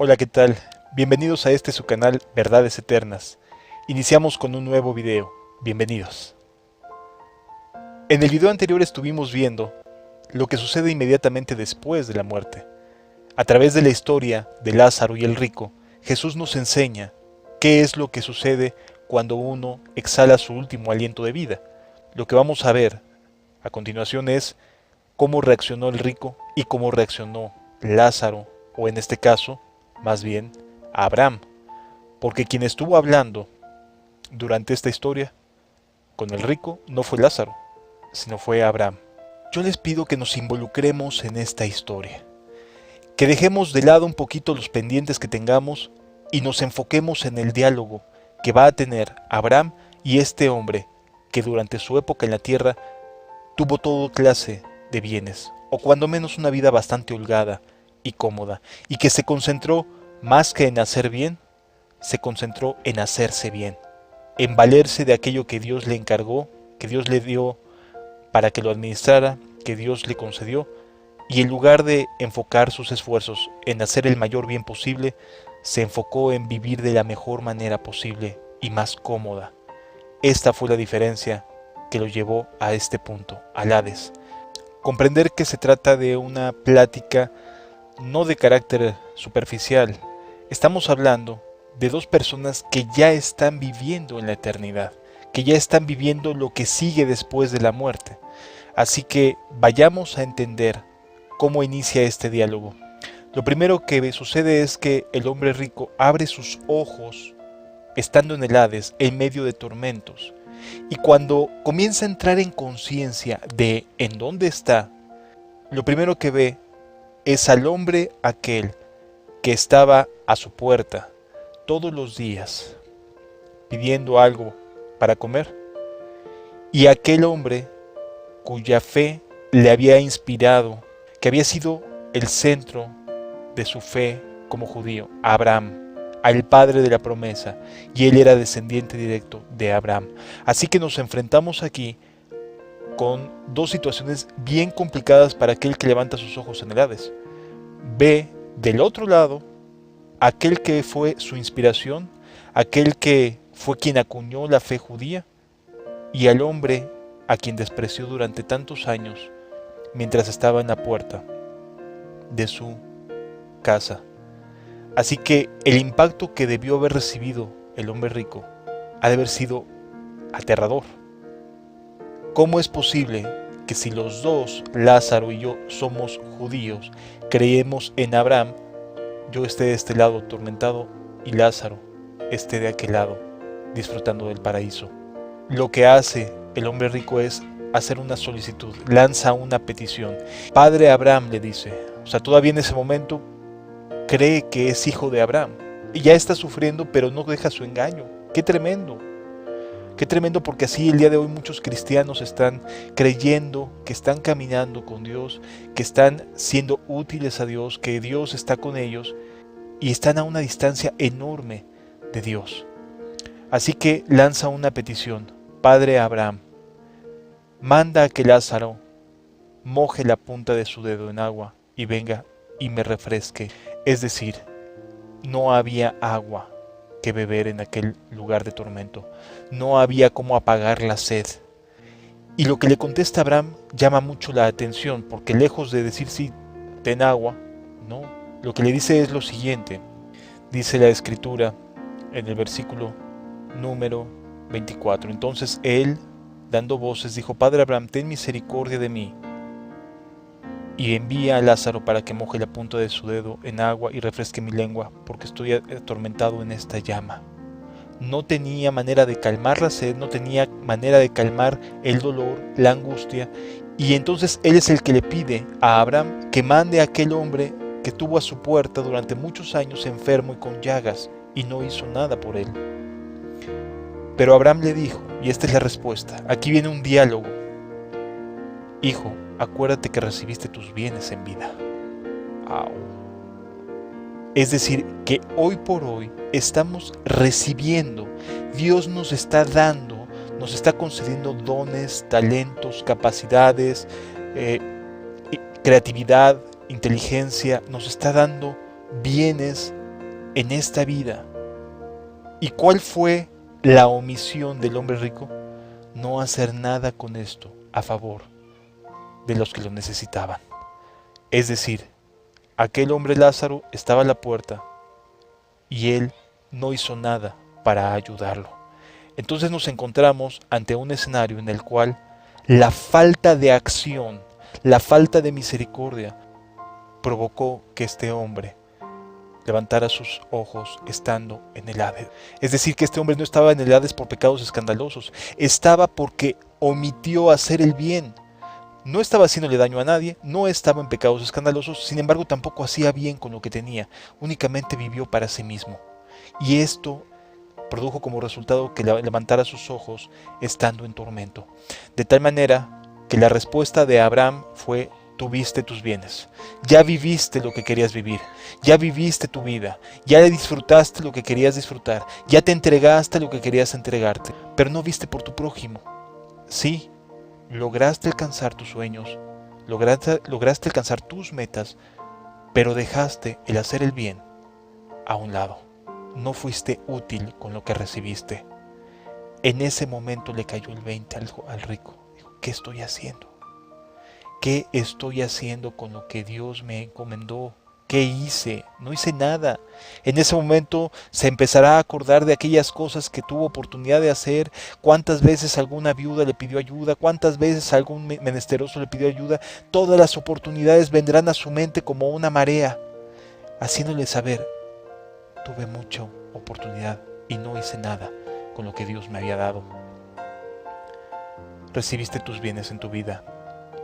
Hola, ¿qué tal? Bienvenidos a este su canal Verdades Eternas. Iniciamos con un nuevo video. Bienvenidos. En el video anterior estuvimos viendo lo que sucede inmediatamente después de la muerte. A través de la historia de Lázaro y el rico, Jesús nos enseña qué es lo que sucede cuando uno exhala su último aliento de vida. Lo que vamos a ver a continuación es cómo reaccionó el rico y cómo reaccionó Lázaro, o en este caso, más bien, Abraham, porque quien estuvo hablando durante esta historia con el rico no fue Lázaro, sino fue Abraham. Yo les pido que nos involucremos en esta historia, que dejemos de lado un poquito los pendientes que tengamos y nos enfoquemos en el diálogo que va a tener Abraham y este hombre que durante su época en la tierra tuvo toda clase de bienes, o cuando menos una vida bastante holgada y cómoda, y que se concentró más que en hacer bien, se concentró en hacerse bien, en valerse de aquello que Dios le encargó, que Dios le dio para que lo administrara, que Dios le concedió, y en lugar de enfocar sus esfuerzos en hacer el mayor bien posible, se enfocó en vivir de la mejor manera posible y más cómoda. Esta fue la diferencia que lo llevó a este punto, al Hades. Comprender que se trata de una plática no de carácter superficial. Estamos hablando de dos personas que ya están viviendo en la eternidad, que ya están viviendo lo que sigue después de la muerte. Así que vayamos a entender cómo inicia este diálogo. Lo primero que sucede es que el hombre rico abre sus ojos estando en el Hades, en medio de tormentos. Y cuando comienza a entrar en conciencia de en dónde está, lo primero que ve es al hombre aquel que estaba a su puerta todos los días pidiendo algo para comer, y aquel hombre cuya fe le había inspirado, que había sido el centro de su fe como judío, Abraham, al padre de la promesa, y él era descendiente directo de Abraham. Así que nos enfrentamos aquí con dos situaciones bien complicadas para aquel que levanta sus ojos en el Hades. Ve del otro lado aquel que fue su inspiración, aquel que fue quien acuñó la fe judía, y al hombre a quien despreció durante tantos años mientras estaba en la puerta de su casa. Así que el impacto que debió haber recibido el hombre rico ha de haber sido aterrador. ¿Cómo es posible que si los dos, Lázaro y yo, somos judíos, creemos en Abraham, yo esté de este lado atormentado y Lázaro esté de aquel lado disfrutando del paraíso? Lo que hace el hombre rico es hacer una solicitud, lanza una petición. Padre Abraham, le dice, o sea, todavía en ese momento cree que es hijo de Abraham y ya está sufriendo, pero no deja su engaño. ¡Qué tremendo! Qué tremendo, porque así el día de hoy muchos cristianos están creyendo que están caminando con Dios, que están siendo útiles a Dios, que Dios está con ellos y están a una distancia enorme de Dios. Así que lanza una petición. Padre Abraham, manda a que Lázaro moje la punta de su dedo en agua y venga y me refresque. Es decir, no había agua que beber en aquel lugar de tormento. No había cómo apagar la sed. Y lo que le contesta Abraham llama mucho la atención, porque lejos de decir sí, ten agua, no. Lo que le dice es lo siguiente. Dice la escritura en el versículo número 24. Entonces él, dando voces, dijo: Padre Abraham, ten misericordia de mí, y envía a Lázaro para que moje la punta de su dedo en agua y refresque mi lengua, porque estoy atormentado en esta llama. No tenía manera de calmar la sed, no tenía manera de calmar el dolor, la angustia, y entonces él es el que le pide a Abraham que mande a aquel hombre que tuvo a su puerta durante muchos años enfermo y con llagas, y no hizo nada por él. Pero Abraham le dijo, y esta es la respuesta, aquí viene un diálogo: Hijo, acuérdate que recibiste tus bienes en vida. Au. Es decir, que hoy por hoy estamos recibiendo, Dios nos está dando, nos está concediendo dones, talentos, capacidades, creatividad, inteligencia, nos está dando bienes en esta vida. ¿Y cuál fue la omisión del hombre rico? No hacer nada con esto a favor de los que lo necesitaban. Es decir, aquel hombre Lázaro estaba a la puerta y él no hizo nada para ayudarlo. Entonces nos encontramos ante un escenario en el cual la falta de acción, la falta de misericordia provocó que este hombre levantara sus ojos estando en el Hades. Es decir, que este hombre no estaba en el Hades por pecados escandalosos, estaba porque omitió hacer el bien. No estaba haciéndole daño a nadie, no estaba en pecados escandalosos, sin embargo tampoco hacía bien con lo que tenía, únicamente vivió para sí mismo. Y esto produjo como resultado que levantara sus ojos estando en tormento. De tal manera que la respuesta de Abraham fue: tuviste tus bienes, ya viviste lo que querías vivir, ya viviste tu vida, ya disfrutaste lo que querías disfrutar, ya te entregaste lo que querías entregarte, pero no viste por tu prójimo. Sí, lograste alcanzar tus sueños, lograste alcanzar tus metas, pero dejaste el hacer el bien a un lado. No fuiste útil con lo que recibiste. En ese momento le cayó el 20 al rico. Dijo: ¿qué estoy haciendo? ¿Qué estoy haciendo con lo que Dios me encomendó? ¿Qué hice? No hice nada. En ese momento se empezará a acordar de aquellas cosas que tuvo oportunidad de hacer, cuántas veces alguna viuda le pidió ayuda, cuántas veces algún menesteroso le pidió ayuda. Todas las oportunidades vendrán a su mente como una marea, haciéndole saber: tuve mucha oportunidad y no hice nada con lo que Dios me había dado. Recibiste tus bienes en tu vida,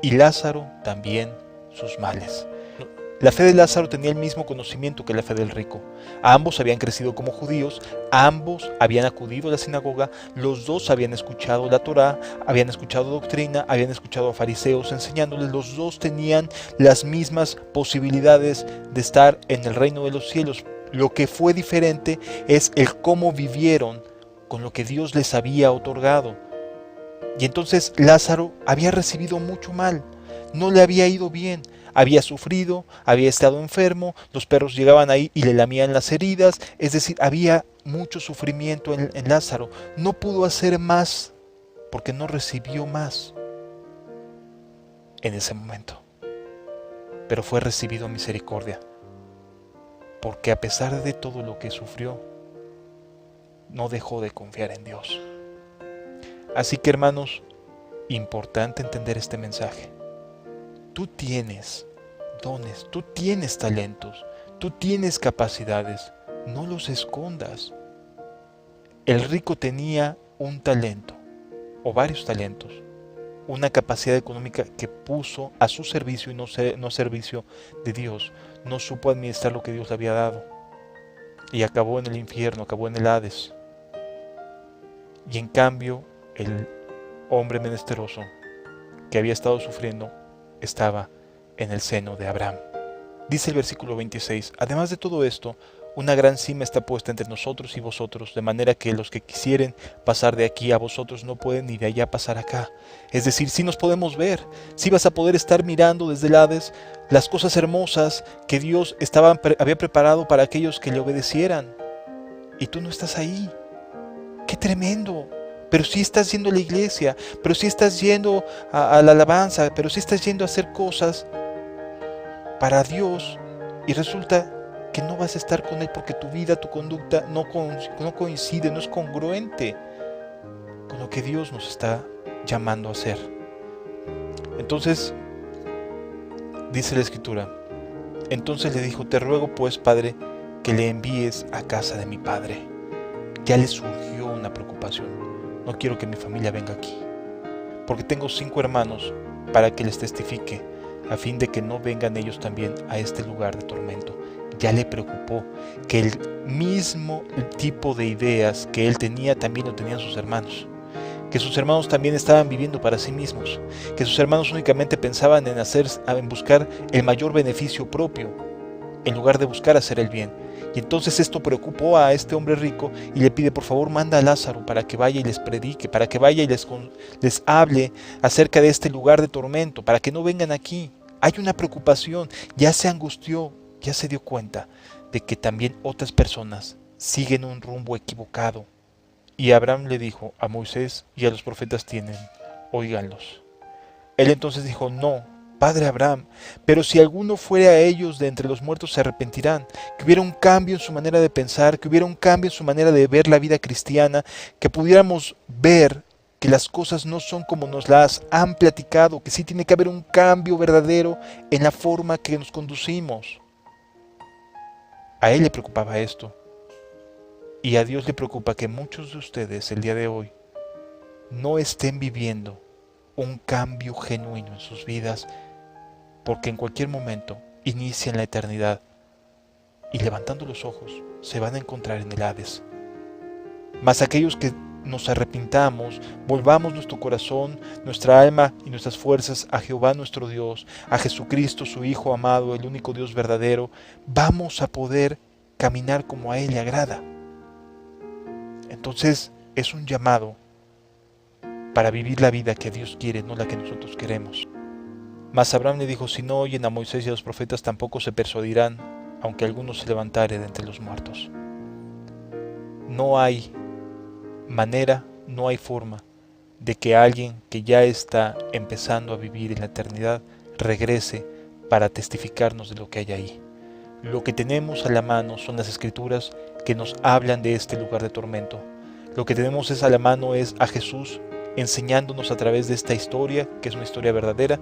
y Lázaro también sus males. La fe de Lázaro tenía el mismo conocimiento que la fe del rico. Ambos habían crecido como judíos, ambos habían acudido a la sinagoga, los dos habían escuchado la Torá, habían escuchado doctrina, habían escuchado a fariseos enseñándoles, los dos tenían las mismas posibilidades de estar en el reino de los cielos. Lo que fue diferente es el cómo vivieron con lo que Dios les había otorgado. Y entonces Lázaro había recibido mucho mal, no le había ido bien, había sufrido, había estado enfermo, los perros llegaban ahí y le lamían las heridas, es decir, había mucho sufrimiento en Lázaro. No pudo hacer más porque no recibió más en ese momento, pero fue recibido misericordia, porque a pesar de todo lo que sufrió, no dejó de confiar en Dios. Así que, hermanos, importante entender este mensaje. Tú tienes dones, tú tienes talentos, tú tienes capacidades, no los escondas. El rico tenía un talento, o varios talentos, una capacidad económica que puso a su servicio y no servicio de Dios. No supo administrar lo que Dios le había dado y acabó en el infierno, acabó en el Hades. Y en cambio, el hombre menesteroso que había estado sufriendo estaba en el seno de Abraham. Dice el versículo 26, además de todo esto, una gran cima está puesta entre nosotros y vosotros, de manera que los que quisieren pasar de aquí a vosotros no pueden ni de allá pasar acá. Es decir, sí nos podemos ver, sí vas a poder estar mirando desde el Hades las cosas hermosas que Dios había preparado para aquellos que le obedecieran. Y tú no estás ahí. ¡Qué tremendo! Pero sí estás yendo a la iglesia, pero sí estás yendo a la alabanza, pero sí estás yendo a hacer cosas para Dios, y resulta que no vas a estar con Él porque tu vida, tu conducta no coincide, no es congruente con lo que Dios nos está llamando a hacer. Entonces, dice la Escritura, entonces le dijo: te ruego pues, Padre, que le envíes a casa de mi padre. Ya le surgió una preocupación. No quiero que mi familia venga aquí, porque tengo 5 hermanos para que les testifique, a fin de que no vengan ellos también a este lugar de tormento. Ya le preocupó que el mismo tipo de ideas que él tenía también lo tenían sus hermanos, que sus hermanos también estaban viviendo para sí mismos, que sus hermanos únicamente pensaban en buscar el mayor beneficio propio, en lugar de buscar hacer el bien. Y entonces esto preocupó a este hombre rico y le pide: por favor, manda a Lázaro para que vaya y les predique, para que vaya y les hable acerca de este lugar de tormento, para que no vengan aquí. Hay una preocupación, ya se angustió, ya se dio cuenta de que también otras personas siguen un rumbo equivocado. Y Abraham le dijo a Moisés y a los profetas tienen, óiganlos. Él entonces dijo, no, padre Abraham, pero si alguno fuere a ellos de entre los muertos se arrepentirán, que hubiera un cambio en su manera de pensar, que hubiera un cambio en su manera de ver la vida cristiana, que pudiéramos ver que las cosas no son como nos las han platicado, que sí tiene que haber un cambio verdadero en la forma que nos conducimos. A él le preocupaba esto. Y a Dios le preocupa que muchos de ustedes el día de hoy no estén viviendo un cambio genuino en sus vidas, porque en cualquier momento inician la eternidad y levantando los ojos se van a encontrar en el Hades. Mas aquellos que nos arrepintamos, volvamos nuestro corazón, nuestra alma y nuestras fuerzas a Jehová nuestro Dios, a Jesucristo su Hijo amado, el único Dios verdadero, vamos a poder caminar como a Él le agrada. Entonces es un llamado para vivir la vida que Dios quiere, no la que nosotros queremos. Mas Abraham le dijo, si no oyen a Moisés y a los profetas tampoco se persuadirán, aunque alguno se levantare de entre los muertos. No hay manera, no hay forma de que alguien que ya está empezando a vivir en la eternidad regrese para testificarnos de lo que hay ahí. Lo que tenemos a la mano son las escrituras que nos hablan de este lugar de tormento. Lo que tenemos a la mano es a Jesús enseñándonos a través de esta historia, que es una historia verdadera,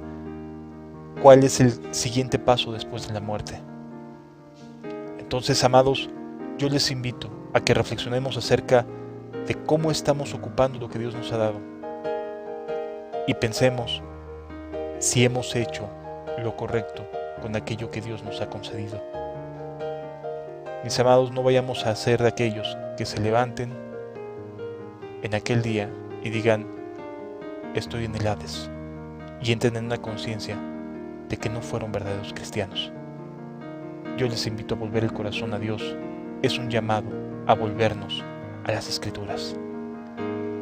cuál es el siguiente paso después de la muerte. Entonces, amados, yo les invito a que reflexionemos acerca de cómo estamos ocupando lo que Dios nos ha dado y pensemos si hemos hecho lo correcto con aquello que Dios nos ha concedido. Mis amados, no vayamos a ser de aquellos que se levanten en aquel día y digan, estoy en el Hades, y entren en una conciencia de que no fueron verdaderos cristianos. Yo les invito a volver el corazón a Dios. Es un llamado a volvernos a las Escrituras.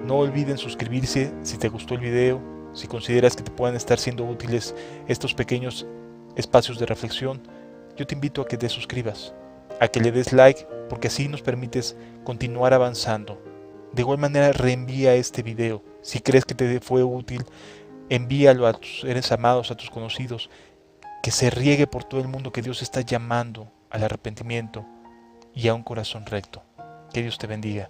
No olviden suscribirse si te gustó el video, si consideras que te puedan estar siendo útiles estos pequeños espacios de reflexión. Yo te invito a que te suscribas, a que le des like, porque así nos permites continuar avanzando. De igual manera, reenvía este video. Si crees que te fue útil, envíalo a tus seres amados, a tus conocidos, que se riegue por todo el mundo que Dios está llamando al arrepentimiento y a un corazón recto. Que Dios te bendiga.